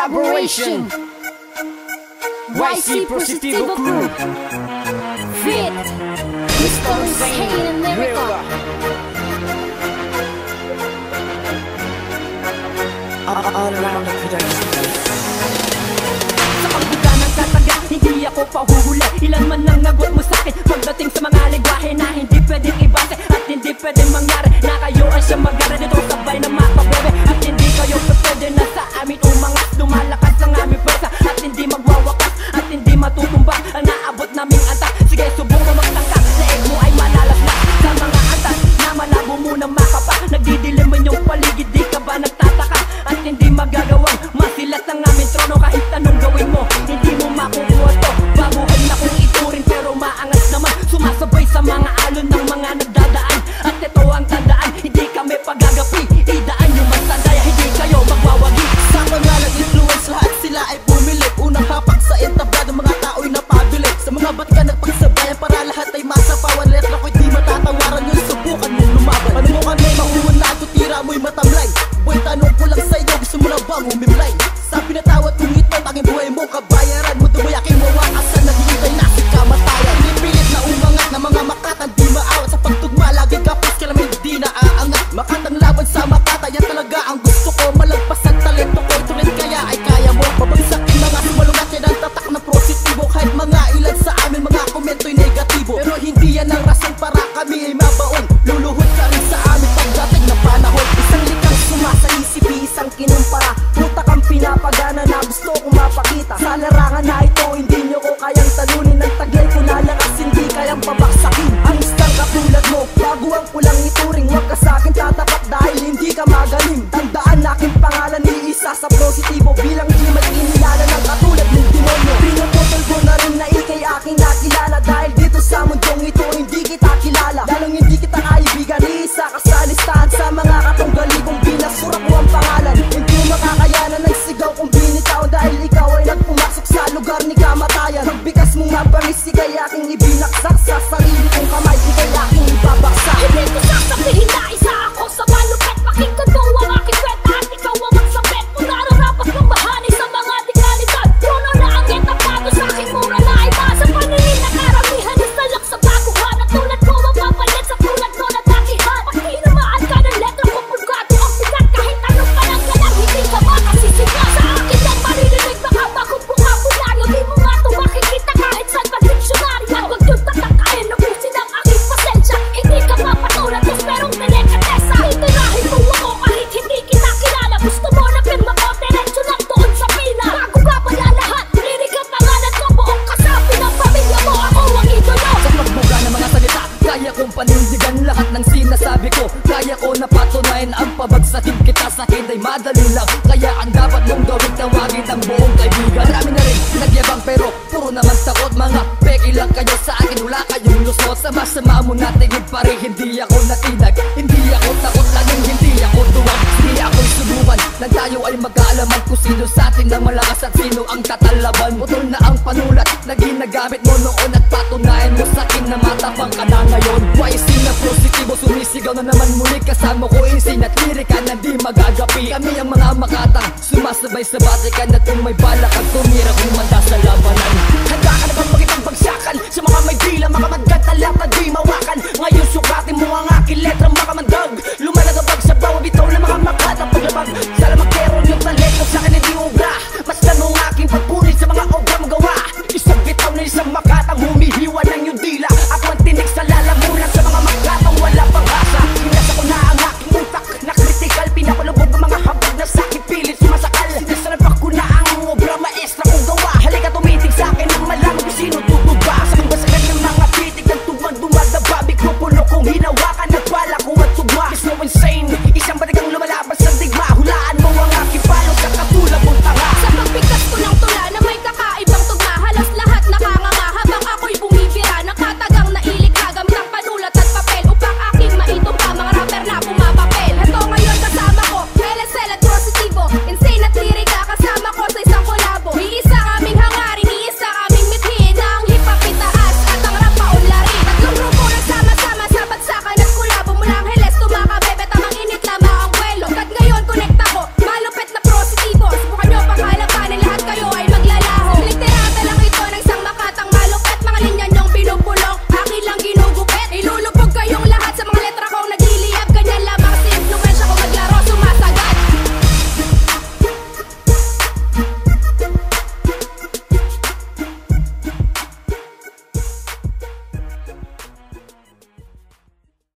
collaboration. YC Positivo Crew Fit Mr. Insane in America. All around the production. Sa pagbuka ng tataga, hindi ako pahuhuli. Ilan man ang nagot mo sa'kin pagdating sa mga lingwahe na hindi pwedeng ibase at hindi pwedeng mangyari na kayo ay siya mag-ara dito sabay na mapabebe. At hindi kayo pwede na sa amin umangat. Lumalakas ang aming pwersa at hindi magwawakas at hindi matutumba ang naabot naming antas. Sige, subukan magtangka, leeg mo ay malalaslas sa mga antas na malabo muna makapa. Nagdidilim man yung paligid, di ka ba nagtataka? At hindi magagawang masilat ang aming trono kahit anong gawin mo. Hindi mo makukuha to, baguhan na kung ituring pero maangas naman. Sumasabay sa mga alon ng mga nagdadaan. At ito ang tandaan, hindi kami pagagapi. Idaan yung masandaya, hindi kayo magwawagi. Sa mga nag-influence lahat sila ay bumili. Unang hapak sa entablado mga tao'y napabili. Sa mga ba't ka nagpagsabayan para lahat ay masapawan. Letra ko'y di matatawaran yun, subukan mong lumaban. Ano mo kami mahuhun na ito, tira mo'y matamlay. Boy, tanong ko lang sa inyo, gusto mo na bang umimlay? Sa pinatawad kong ito, tanging buhay mo, kabayaran mo dumoy aking mawakasan. Naghihintay na si kamatayan. Pinipilit na umangat na mga makatan, di maawat. Sa pagtugma, lagi kapos, kailangan di na aangat. Makatang laban sa makata, yan talaga ang gusto ko. Malagpas ang talento ko, tuloy kaya ay kaya mo. Pabagsakin mga sumalungat, yan ang tatak na positibo. Kahit mga ilan sa amin, mga komento'y negatibo. Pero hindi yan ang rason para kami ay mabaon. Luluhod ka rin sa amin pagdating na panahon. Isang likang sumasaisipi, isang kinumpara. Putak ang pinapagana na gusto kong mapakita. Sa larangan na ito, hindi nyo ko kayang talunin. Ang taglay ko na lakas, hindi kayang pabaksakin. Ang isang katulad mo, bago ang pulang ituring. Huwag ka sa'kin tatapat dahil hindi ka magaling. Tandaan na aking pangalan, iisa sa positibo. Bilang di mag-inilala ng katulad ng demonyo. Pinuputol ko na rin na ikay aking nakilala. Dahil dito sa mundong ito, hindi kita kilala. Lalong hindi kita kaibigan, iisa ka sa listahan. Sa mga katunggali kong binasura ko ang pangalan. Hindi makakayanan ng sigaw kong binitaw. Dahil ikaw ay nagpumasok sa lugar ni kamatayan. Magbigas mong mabamis, ikay aking ibinaksak. Sa sarili kong kamay, ikay aking ibabaksak. Hindi ko sasabihin na isa ako sa malupet. Pakinggan mo ang aking kwenta at ikaw ang magsabit. Kung nararapat mong bahani sa mga dikalidad. Puno na ang etaplado sa aking mura na iba. Sa paningin na karamihan, isa lang sa baguhan. At tulad mo mapapalit sa tulad mo na datihan. Pag tinamaan ka ng letra ko, pulgado ang bigat. Kahit anong pananggalang, hindi ka makasisigat. Sa akin lang maririnig baka bagong bukabularyo. Di mo nga ito makikita kahit saan pa diksyonaryo. At huwag yung tatakain, nabusin ang aking pasensya. Hindi ka mapatulad, mas merong delikatesa. Titirahin mo ako kahit hindi kita kilala. Gusto mo na pirma ko, diretso lang doon sa pila. Bago pa pala lahat, lirig ang pangalan ko. Buong kasabi ng pamilya mo, ako ang idolo. Sa pagbuga ng mga salita, kaya kong panindigan lahat ng sinasabi ko. Kaya ko napatunayan ang pabagsakin kita sa akin ay madali lang. Kaya ang dapat mong gawin, tawagin ang buong kaibigan. Marami na rin nagyabang pero puro naman takot. Mga peki lang kayo sa akin, wala kayong lusot. Sama-sama mo na tingin pa rin, hindi ako natinag. Hindi ako takot, laging hindi ako tuwag. Hindi ako'y subukan, nang tayo ay magkaalaman kung sino sa atin ang malakas at sino ang tatalaban. Putol na ang panulat na ginagamit mo noon at patunayan mo sa akin na matapang ka na ngayon. YC na positibo, sumisigaw na naman muli. Kasama ko insin at lirika na di magagapi. Kami ang mga makatang sumasabay sa batikan. At kung may balak at tumira kumanda sa labanan. Handa ka na bang makipagpagsakan sa mga may dila, makamadgat, talata, di mawakan. Ngayon sukatin mo ang aking letra, makamandag.